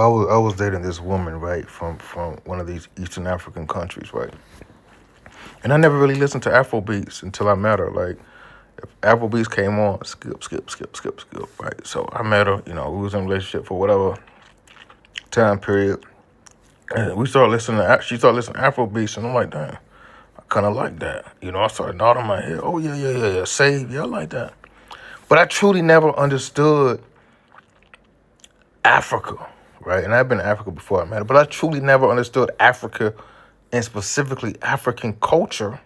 I was dating this woman, right, from one of these Eastern African countries, right? And I never really listened to Afro beats until I met her. Like, if Afro beats came on, skip, skip, skip, skip, skip, right? So I met her, we was in a relationship for whatever time period. And she started listening to Afro beats, and I'm like, damn, I kind of like that. I started nodding my head. Oh, yeah, yeah, yeah, yeah. Save, yeah, I like that. But I truly never understood Africa, right? And I've been to Africa before I met her, but I truly never understood Africa and specifically African culture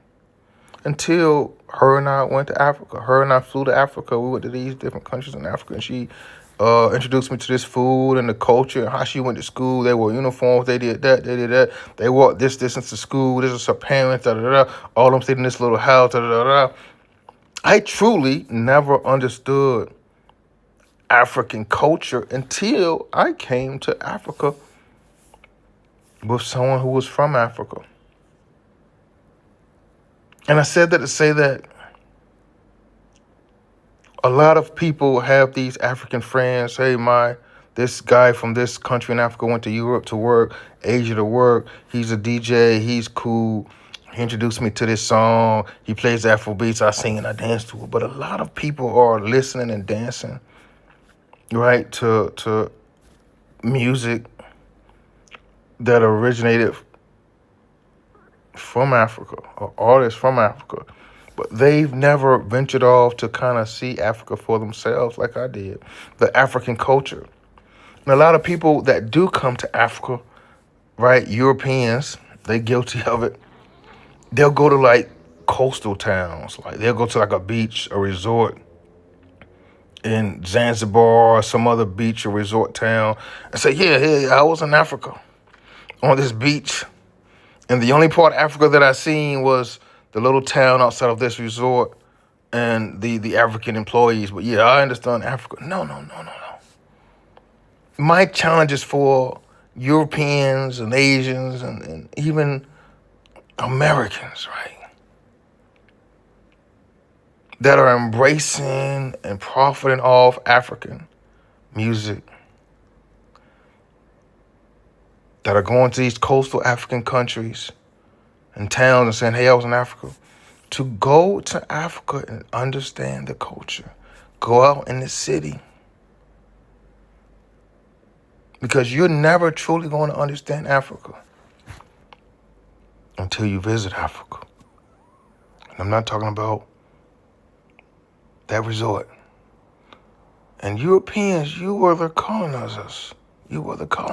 until her and I went to Africa. Her and I flew to Africa. We went to these different countries in Africa, and she introduced me to this food and the culture and how she went to school. They wore uniforms. They did that. They did that. They walked this distance to school. This is her parents. Da da da. All of them stayed in this little house. Da da da. I truly never understood African culture until I came to Africa with someone who was from Africa. And I said that to say that a lot of people have these African friends. Hey, this guy from this country in Africa went to Europe to work, Asia to work. He's a DJ. He's cool. He introduced me to this song. He plays Afro beats. I sing and I dance to it. But a lot of people are listening and dancing, right, to music that originated from Africa, or artists from Africa. But they've never ventured off to kind of see Africa for themselves like I did, the African culture. And a lot of people that do come to Africa, right, Europeans, they guilty of it. They'll go to like coastal towns. Like they'll go to like a beach, a resort in Zanzibar or some other beach or resort town and say, yeah, I was in Africa on this beach. And the only part of Africa that I seen was the little town outside of this resort and the African employees. But yeah, I understand Africa. No. My challenge is for Europeans and Asians and even Americans, right, that are embracing and profiting off African music, that are going to these coastal African countries and towns and saying, hey, I was in Africa. To go to Africa and understand the culture. Go out in the city. Because you're never truly going to understand Africa until you visit Africa. And I'm not talking about that resort. And Europeans, you were the colonizers. You were the colonizers.